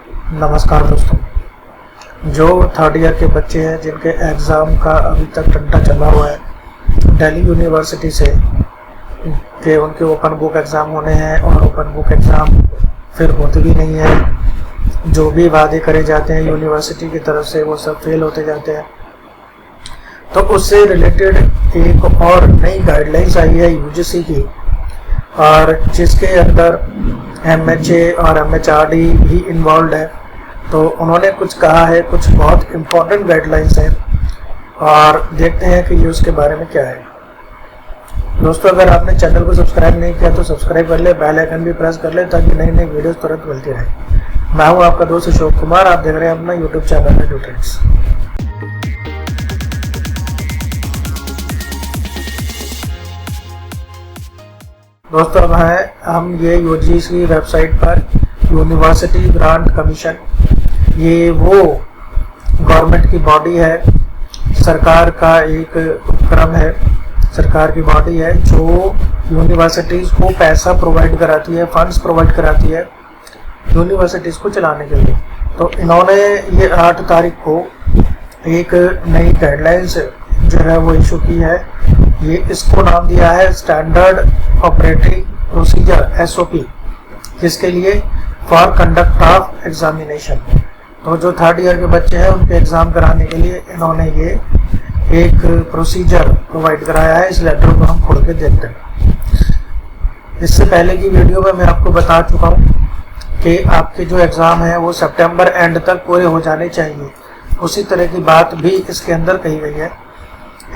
नमस्कार दोस्तों, जो थर्ड ईयर के बच्चे हैं जिनके एग्ज़ाम का अभी तक टंटा चला हुआ है दिल्ली यूनिवर्सिटी से कि उनके ओपन बुक एग्ज़ाम होने हैं और ओपन बुक एग्ज़ाम फिर होते भी नहीं है। जो भी वादे करे जाते हैं यूनिवर्सिटी की तरफ से वो सब फेल होते जाते हैं। तो उससे रिलेटेड एक और नई गाइडलाइंस आई है यूजीसी की, और जिसके अंदर MHA और MHRD भी इन्वॉल्व है। तो उन्होंने कुछ कहा है, कुछ बहुत इम्पोर्टेंट गाइडलाइंस हैं और देखते हैं कि ये उसके बारे में क्या है। दोस्तों, अगर आपने चैनल को सब्सक्राइब नहीं किया तो सब्सक्राइब कर ले, बेल आइकन भी प्रेस कर ले ताकि नई नई वीडियोस तुरंत मिलती रहे। मैं हूं आपका दोस्त अशोक कुमार, आप देख रहे हैं अपना यूट्यूब चैनल है ट्यूटरिक्स। दोस्तों, अब हम ये यूजीसी वेबसाइट पर यूनिवर्सिटी ग्रांट कमीशन, ये वो गवर्नमेंट की बॉडी है, सरकार का एक उपक्रम है, सरकार की बॉडी है जो यूनिवर्सिटीज़ को पैसा प्रोवाइड कराती है, फंड्स प्रोवाइड कराती है यूनिवर्सिटीज़ को चलाने के लिए। तो इन्होंने ये 8 तारीख को एक नई गाइडलाइंस जो है वो इशू की है। ये इसको नाम दिया है स्टैंडर्ड ऑपरेटिंग प्रोसीजर SOP, किसके लिए? For conduct of examination. तो जो थर्ड ईयर के बच्चे हैं उनके एग्ज़ाम कराने के लिए इन्होंने ये एक प्रोसीजर प्रोवाइड कराया है। इस लेटर को हम खोल के देखते हैं। इससे पहले की वीडियो में मैं आपको बता चुका हूँ कि आपके जो एग्ज़ाम है वो सितंबर एंड तक पूरे हो जाने चाहिए। उसी तरह की बात भी इसके अंदर कही गई है।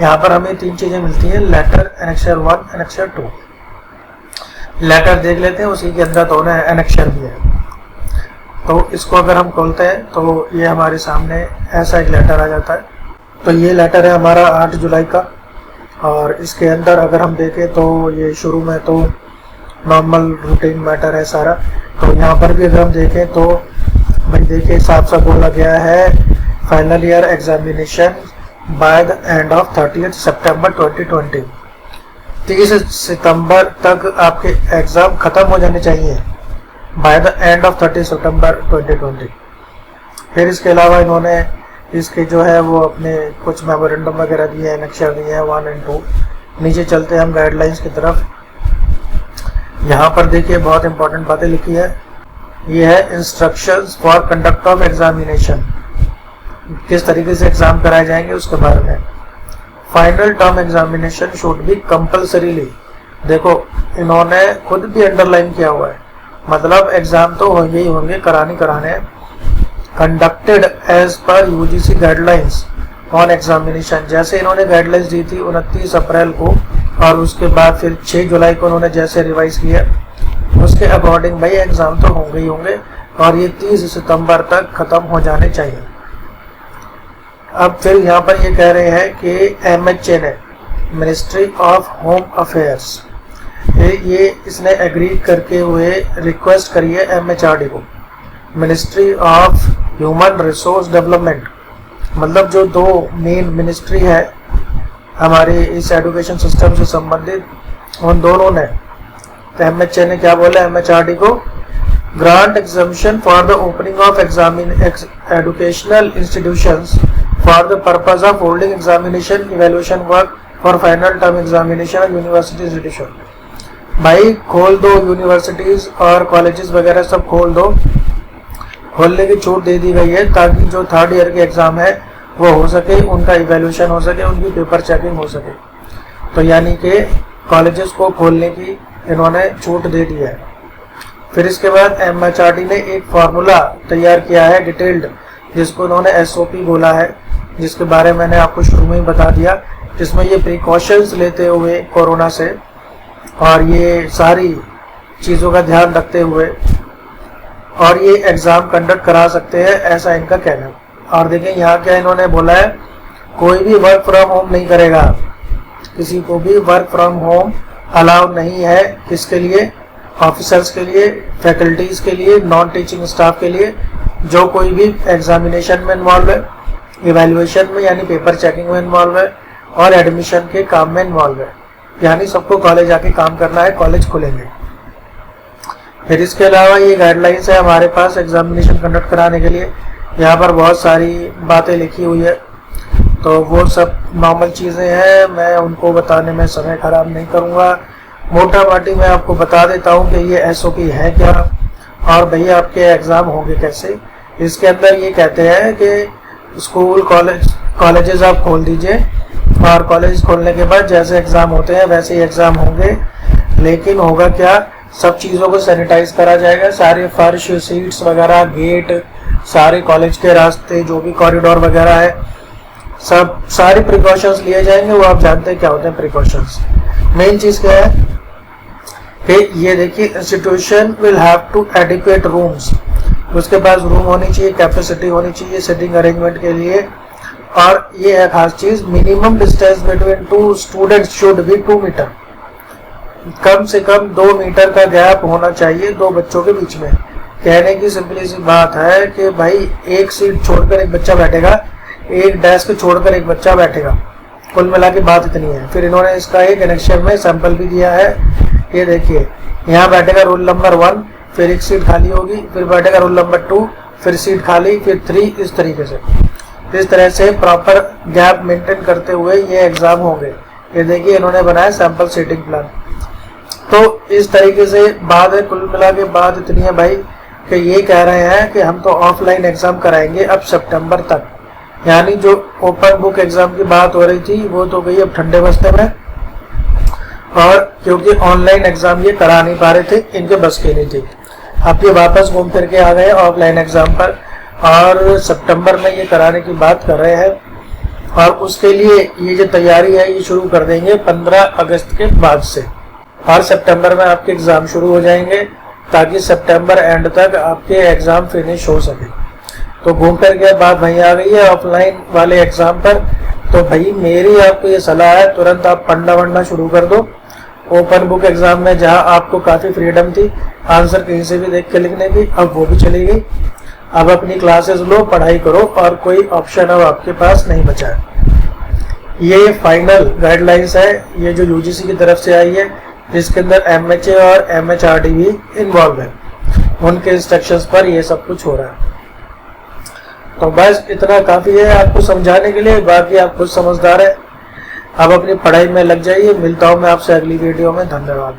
यहाँ पर हमें 3 चीज़ें मिलती हैं, लेटर, एनेक्सर 1, एनेक्सर 2। लेटर देख लेते हैं, उसी के अंदर दोनों एनेक्सर भी है। तो इसको अगर हम खोलते हैं तो ये हमारे सामने ऐसा एक लेटर आ जाता है। तो ये लेटर है हमारा 8 जुलाई का, और इसके अंदर अगर हम देखें तो ये शुरू में तो नॉर्मल रूटीन मैटर है सारा। तो यहाँ पर भी अगर हम देखें तो भाई देखिए साफ साफ बोला गया है, final year examination by the end of 30 सितंबर 2020। 30 सितंबर तक आपके एग्ज़ाम ख़त्म हो जाने चाहिए, बाय द एंड ऑफ 30 सितंबर 2020। फिर इसके अलावा इन्होंने इसके जो है वो अपने कुछ मेमोरेंडम वगैरह दिए हैं, नक्शा दिए हैं 1 और 2। नीचे चलते हैं हम गाइडलाइंस की तरफ। यहाँ पर देखिए बहुत इंपॉर्टेंट बातें लिखी है। ये है instructions for conduct of examination, किस तरीके से एग्ज़ाम कराए जाएंगे उसके बारे में। Final term examination should be compulsorily, देखो इन्होंने खुद भी अंडरलाइन किया हुआ है, मतलब एग्ज़ाम तो होंगे ही होंगे, कराने conducted as per UGC guidelines on examination. जैसे इन्होंने गाइडलाइंस दी थी 29 अप्रैल को, और उसके बाद फिर 6 जुलाई को उन्होंने जैसे रिवाइज किया उसके अकॉर्डिंग भाई एग्ज़ाम तो होंगे ही होंगे, और ये 30 सितंबर तक ख़त्म हो जाने चाहिए। अब फिर यहाँ पर ये कह रहे हैं कि MHA ने, मिनिस्ट्री ऑफ होम अफेयर्स, ये इसने एग्री करके हुए रिक्वेस्ट करी है MHRD को। Ministry of human resource development, मतलब जो 2 मेन मिनिस्ट्री है हमारे इस एजुकेशन सिस्टम से संबंधित, उन दोनों ने, तो MHA ने क्या बोला MHRD को, grant examination for the opening of educational institutions for the purpose of holding examination evaluation work for final term examination university institution. भाई खोल दो, यूनिवर्सिटीज़ और कॉलेजेस वगैरह सब खोल दो, खोलने की छूट दे दी गई है ताकि जो थर्ड ईयर के एग्ज़ाम है वो हो सके, उनका इवेल्युएशन हो सके, उनकी पेपर चेकिंग हो सके। तो यानी कि कॉलेजेस को खोलने की इन्होंने छूट दे दी है। फिर इसके बाद MHRD ने एक फार्मूला तैयार किया है डिटेल्ड, जिसको इन्होंने SOP बोला है, जिसके बारे में मैंने आपको शुरू में ही बता दिया, जिसमें ये प्रिकॉशंस लेते हुए कोरोना से और ये सारी चीज़ों का ध्यान रखते हुए और ये एग्ज़ाम कंडक्ट करा सकते हैं, ऐसा इनका कहना है। और देखें यहाँ क्या इन्होंने बोला है, कोई भी वर्क फ्रॉम होम नहीं करेगा, किसी को भी वर्क फ्रॉम होम अलाउ नहीं है। किसके लिए? ऑफिसर्स के लिए, फैकल्टीज़ के लिए, नॉन टीचिंग स्टाफ के लिए, जो कोई भी एग्जामिनेशन में इन्वॉल्व है, इवैल्यूएशन में यानी पेपर चेकिंग में इन्वॉल्व है, और एडमिशन के काम में इन्वॉल्व है, यानी सबको कॉलेज आके काम करना है, कॉलेज खुलेंगे। फिर इसके अलावा ये गाइडलाइंस है हमारे पास एग्जामिनेशन कंडक्ट कराने के लिए। यहाँ पर बहुत सारी बातें लिखी हुई है, तो वो सब नॉर्मल चीज़ें हैं, मैं उनको बताने में समय खराब नहीं करूँगा। मोटा माटी मैं आपको बता देता हूँ कि ये SOP है क्या और भैया आपके एग्ज़ाम होंगे कैसे। इसके अंदर ये कहते हैं कि स्कूल कॉलेजेस आप खोल दीजिए और कॉलेज खोलने के बाद जैसे एग्ज़ाम होते हैं वैसे ही एग्ज़ाम होंगे, लेकिन होगा क्या, सब चीज़ों को सैनिटाइज करा जाएगा। सारे फर्श, सीट्स वगैरह, गेट, सारे कॉलेज के रास्ते, जो भी कॉरिडोर वगैरह है, सब सारी प्रिकॉशंस लिए जाएंगे। वो आप जानते हैं क्या होते हैं प्रिकॉशंस। मेन चीज़ क्या है कि ये देखिए, institution will have to adequate rooms, उसके पास रूम होनी चाहिए, कैपेसिटी होनी चाहिए सिटिंग अरेंजमेंट के लिए। और ये है खास चीज़, minimum distance between 2 students should be 2 metre, कम से कम 2 मीटर का गैप होना चाहिए 2 बच्चों के बीच में। कहने की सिंपली सी बात है कि भाई एक सीट छोड़कर एक बच्चा बैठेगा, एक डेस्क छोड़कर एक बच्चा बैठेगा, कुल मिला के बात इतनी है। फिर इन्होंने इसका एक कनेक्शन में सैंपल भी दिया है, ये देखिए, यहाँ बैठेगा रोल नंबर 1, फिर एक सीट खाली होगी, फिर बैठेगा रोल नंबर 2, फिर सीट खाली, फिर 3, इस तरीके से। इस तरह से प्रॉपर गैप मेंटेन करते हुए ये एग्जाम होंगे। ये देखिए इन्होंने बनाया सैंपल सीटिंग प्लान। तो इस तरीके से बात है, कुल मिला के बात इतनी है भाई कि ये कह रहे हैं कि हम तो ऑफलाइन एग्जाम कराएंगे अब सितंबर तक, यानी जो ओपन बुक एग्जाम की बात हो रही थी वो तो गई अब ठंडे बस्ते में। और क्योंकि ऑनलाइन एग्जाम ये करा नहीं पा रहे थे, इनके बस की नहीं थी, अब ये वापस घूम फिर के आ गए ऑफलाइन एग्जाम पर और सितंबर में ये कराने की बात कर रहे हैं। और उसके लिए ये जो तैयारी है ये शुरू कर देंगे 15 अगस्त के बाद से, और सितंबर में आपके एग्जाम शुरू हो जाएंगे ताकि सितंबर एंड तक आपके एग्जाम फिनिश हो सके। तो घूम फिर के बात भाई आ गई है ऑफलाइन वाले एग्जाम पर। तो भाई मेरी आपको ये सलाह है, तुरंत आप पढ़ना वढ़ना शुरू कर दो। ओपन बुक एग्जाम में जहां आपको काफ़ी फ्रीडम थी आंसर कहीं से भी देख के लिखने की, अब वो भी चली गई। अब अपनी क्लासेस लो, पढ़ाई करो, और कोई ऑप्शन अब आपके पास नहीं बचा है। ये फाइनल गाइडलाइंस है, ये जो UGC की तरफ से आई है, जिसके अंदर MHA और MHRD भी इन्वॉल्व है, उनके इंस्ट्रक्शंस पर ये सब कुछ हो रहा है। तो बस इतना काफ़ी है आपको समझाने के लिए, बाकी आप खुद समझदार है। अब अपनी पढ़ाई में लग जाइए। मिलता हूँ मैं आपसे अगली वीडियो में। धन्यवाद।